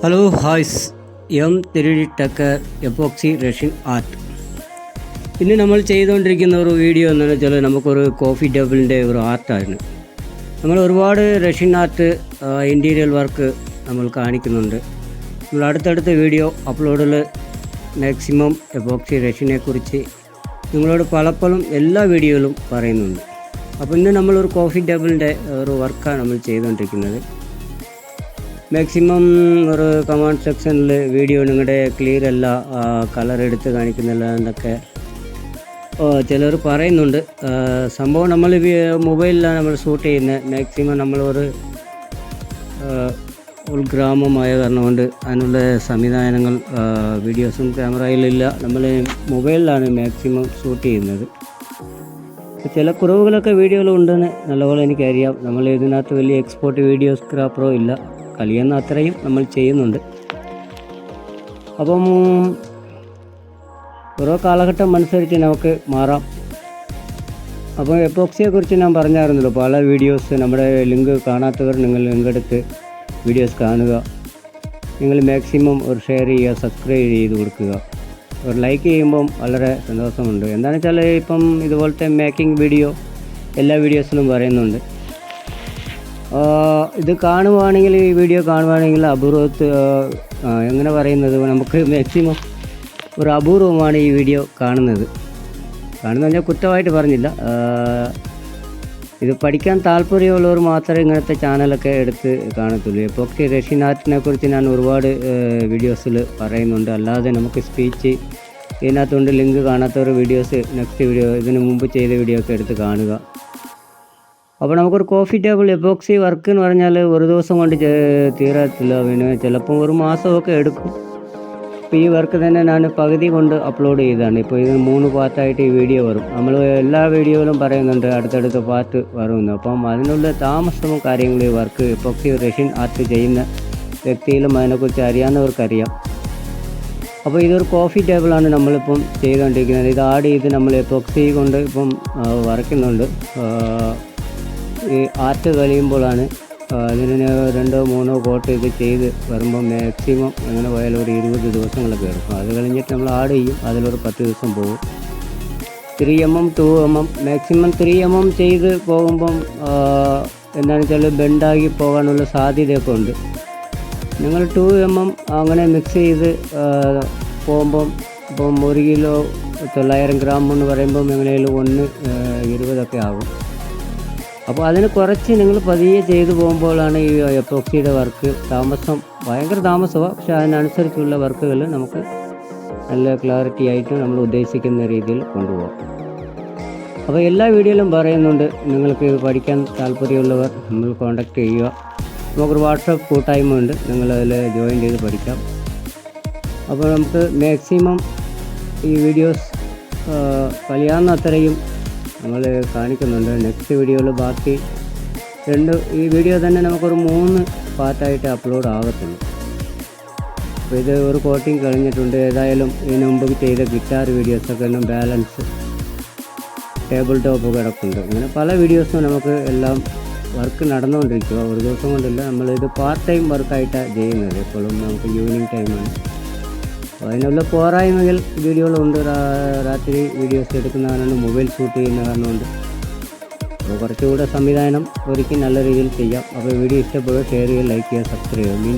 Hello ഹായ്സ് എം തിരുടി ടെക്കർ എപ്പോക്സി റഷ്യൻ ആർട്ട്. ഇന്ന് നമ്മൾ ചെയ്തുകൊണ്ടിരിക്കുന്ന ഒരു വീഡിയോ എന്ന് വെച്ചാൽ നമുക്കൊരു കോഫി ടേബിളിൻ്റെ ഒരു ആർട്ടായിരുന്നു. നമ്മൾ ഒരുപാട് റഷ്യൻ ആർട്ട് ഇൻറ്റീരിയൽ വർക്ക് നമ്മൾ കാണിക്കുന്നുണ്ട്. നമ്മൾ അടുത്തടുത്ത വീഡിയോ അപ്ലോഡിൽ മാക്സിമം എപ്പോക്സി റഷ്യനെ കുറിച്ച് നിങ്ങളോട് പലപ്പോഴും എല്ലാ വീഡിയോയിലും പറയുന്നുണ്ട്. അപ്പോൾ ഇന്ന് നമ്മളൊരു കോഫി ടേബിളിൻ്റെ ഒരു വർക്കാണ് നമ്മൾ ചെയ്തുകൊണ്ടിരിക്കുന്നത്. മാക്സിമം ഒരു കമൻറ്റ് സെക്ഷനിൽ വീഡിയോ നിങ്ങളുടെ ക്ലിയർ അല്ല, കളർ എടുത്ത് കാണിക്കുന്നില്ല എന്നൊക്കെ ചിലർ പറയുന്നുണ്ട്. സംഭവം നമ്മൾ മൊബൈലിലാണ് നമ്മൾ ഷൂട്ട് ചെയ്യുന്നത്. മാക്സിമം നമ്മളൊരു ഉൾഗ്രാമമായ കാരണം കൊണ്ട് അതിനുള്ള സംവിധാനങ്ങൾ വീഡിയോസും ക്യാമറയിലില്ല. നമ്മൾ മൊബൈലിലാണ് മാക്സിമം ഷൂട്ട് ചെയ്യുന്നത്. ചില കുറവുകളൊക്കെ വീഡിയോയിലുണ്ടെന്ന് നല്ലപോലെ എനിക്കറിയാം. നമ്മൾ ഇതിനകത്ത് വലിയ എക്സ്പോർട്ട് വീഡിയോസ്ക്രാപ്പറോ ഇല്ല, കഴിയുന്ന അത്രയും നമ്മൾ ചെയ്യുന്നുണ്ട്. അപ്പം ഓരോ കാലഘട്ടം അനുസരിച്ച് നമുക്ക് മാറാം. അപ്പോൾ എപ്പോക്സിയെക്കുറിച്ച് ഞാൻ പറഞ്ഞായിരുന്നല്ലോ, പല വീഡിയോസ് നമ്മുടെ ലിങ്ക് കാണാത്തവർ നിങ്ങൾ ലിങ്ക് എടുത്ത് വീഡിയോസ് കാണുക. നിങ്ങൾ മാക്സിമം ഒരു ഷെയർ ചെയ്യുക, സബ്സ്ക്രൈബ് ചെയ്ത് കൊടുക്കുക. ഒരു ലൈക്ക് ചെയ്യുമ്പം വളരെ സന്തോഷമുണ്ട്. എന്താണെന്ന് വെച്ചാൽ ഇപ്പം ഇതുപോലത്തെ മേക്കിംഗ് വീഡിയോ എല്ലാ വീഡിയോസിലും പറയുന്നുണ്ട്. ഇത് കാണുവാണെങ്കിൽ, ഈ വീഡിയോ കാണുവാണെങ്കിൽ അപൂർവത്ത് എങ്ങനെ പറയുന്നത്, നമുക്ക് മാക്സിമം ഒരു അപൂർവമാണ് ഈ വീഡിയോ കാണുന്നത്. ഞാൻ കുറ്റമായിട്ട് പറഞ്ഞില്ല. ഇത് പഠിക്കാൻ താല്പര്യമുള്ളവർ മാത്രമേ ഇങ്ങനത്തെ ചാനലൊക്കെ എടുത്ത് കാണത്തുള്ളൂ. എപ്പോക്സി റഷ്യൻ ആർട്ടിനെ കുറിച്ച് ഞാൻ ഒരുപാട് വീഡിയോസിൽ പറയുന്നുണ്ട്. അല്ലാതെ നമുക്ക് സ്പീച്ച് ഇതിനകത്തുകൊണ്ട്. ലിങ്ക് കാണാത്തവർ വീഡിയോസ് നെക്സ്റ്റ് വീഡിയോ ഇതിന് മുമ്പ് ചെയ്ത വീഡിയോ ഒക്കെ എടുത്ത് കാണുക. അപ്പോൾ നമുക്കൊരു കോഫി ടേബിൾ എപ്പോക്സി വർക്ക് എന്ന് പറഞ്ഞാൽ ഒരു ദിവസം കൊണ്ട് തീരത്തില്ല. പിന്നെ ചിലപ്പോൾ ഒരു മാസമൊക്കെ എടുക്കും. ഇപ്പോൾ ഈ വർക്ക് തന്നെ ഞാൻ പകുതി കൊണ്ട് അപ്ലോഡ് ചെയ്തതാണ്. ഇപ്പോൾ ഇത് 3 പാർട്ടായിട്ട് ഈ വീഡിയോ വരും. നമ്മൾ എല്ലാ വീഡിയോയിലും പറയുന്നുണ്ട് അടുത്തടുത്ത പാർട്ട് വരുമെന്ന്. അപ്പം അതിനുള്ള താമസവും കാര്യങ്ങളും ഈ വർക്ക് എപ്പോക്സി റഷ്യൻ ആർട്ട് ചെയ്യുന്ന വ്യക്തിയിലും അതിനെക്കുറിച്ച് അറിയാവുന്നവർക്കറിയാം. അപ്പോൾ ഇതൊരു കോഫി ടേബിളാണ് നമ്മളിപ്പം ചെയ്തുകൊണ്ടിരിക്കുന്നത്. ഇത് ആഡ് ചെയ്ത് നമ്മൾ എപ്പോക്സി കൊണ്ട് ഇപ്പം വരയ്ക്കുന്നുണ്ട്. ഈ ആർട്ട് കഴിയുമ്പോഴാണ് അതിന് 2-3 കോട്ട് ഇത് ചെയ്ത് വരുമ്പോൾ മാക്സിമം എങ്ങനെ പോയാലും ഒരു 20 ദിവസങ്ങളൊക്കെ എടുക്കും. അത് കഴിഞ്ഞിട്ട് നമ്മൾ ആഡ് ചെയ്യും. അതിലൊരു 10 ദിവസം പോകും. 3 mm 2 mm മാക്സിമം 3 mm ചെയ്ത് പോകുമ്പം എന്താണെന്ന് വെച്ചാൽ ബെൻഡാക്കി പോകാനുള്ള സാധ്യതയൊക്കെ ഉണ്ട്. നിങ്ങൾ 2 mm അങ്ങനെ മിക്സ് ചെയ്ത് പോകുമ്പം ഇപ്പം 1 കിലോ 900 ഗ്രാം എന്ന് പറയുമ്പം എങ്ങനെയായാലും 1:20 ആകും. അപ്പോൾ അതിന് കുറച്ച് നിങ്ങൾ പതിയെ ചെയ്തു പോകുമ്പോഴാണ് ഈ എപ്പോക്സിയുടെ വർക്ക് ഭയങ്കര താമസമാണ്. പക്ഷേ അതിനനുസരിച്ചുള്ള വർക്കുകൾ നമുക്ക് നല്ല ക്ലാരിറ്റി ആയിട്ട് നമ്മൾ ഉദ്ദേശിക്കുന്ന രീതിയിൽ കൊണ്ടുപോകാം. അപ്പോൾ എല്ലാ വീഡിയോയിലും പറയുന്നുണ്ട്, നിങ്ങൾക്ക് പഠിക്കാൻ താല്പര്യമുള്ളവർ നമ്മൾ കോൺടാക്റ്റ് ചെയ്യുക. നമുക്കൊരു വാട്സപ്പ് കൂട്ടായ്മ ഉണ്ട്, നിങ്ങളതിൽ ജോയിൻ ചെയ്ത് പഠിക്കാം. അപ്പോൾ നമുക്ക് മാക്സിമം ഈ വീഡിയോസ് കഴിയാവുന്ന അത്രയും നമ്മൾ കാണിക്കുന്നുണ്ട്. നെക്സ്റ്റ് വീഡിയോയിൽ ബാക്കി ഈ വീഡിയോ തന്നെ നമുക്കൊരു 3 പാർട്ടായിട്ട് അപ്ലോഡ് ആകത്തുള്ളൂ. അപ്പോൾ ഇത് ഒരു കോട്ടിങ് കഴിഞ്ഞിട്ടുണ്ട്. ഏതായാലും ഇതിന് മുമ്പ് ചെയ്ത ഗിറ്റാർ വീഡിയോസൊക്കെ എല്ലാം ബാലൻസ് ടേബിൾ ടോപ്പ് കിടപ്പുണ്ട്. അങ്ങനെ പല വീഡിയോസും നമുക്ക് എല്ലാം വർക്ക് നടന്നുകൊണ്ടിരിക്കുക. ഒരു ദിവസം കൊണ്ടില്ല, നമ്മളിത് പാർട്ട് ടൈം വർക്കായിട്ടാണ് ചെയ്യുന്നത്. എപ്പോഴും നമുക്ക് ഈവനിങ് ടൈമാണ്. അതിനുള്ള പോരായ്മകൾ വീഡിയോകളുണ്ട്. രാത്രി വീഡിയോസ് എടുക്കുന്നതാണ്, മൊബൈൽ ഷൂട്ട് ചെയ്യുന്ന കാരണമുണ്ട്. അപ്പോൾ കുറച്ചുകൂടെ സംവിധാനം ഒരുക്കി നല്ല രീതിയിൽ ചെയ്യാം. അപ്പോൾ വീഡിയോ ഇഷ്ടപ്പെടുക, ഷെയർ ചെയ്യുക, ലൈക്ക് ചെയ്യുക, സബ്സ്ക്രൈബ് ചെയ്യുക. വീണ്ടും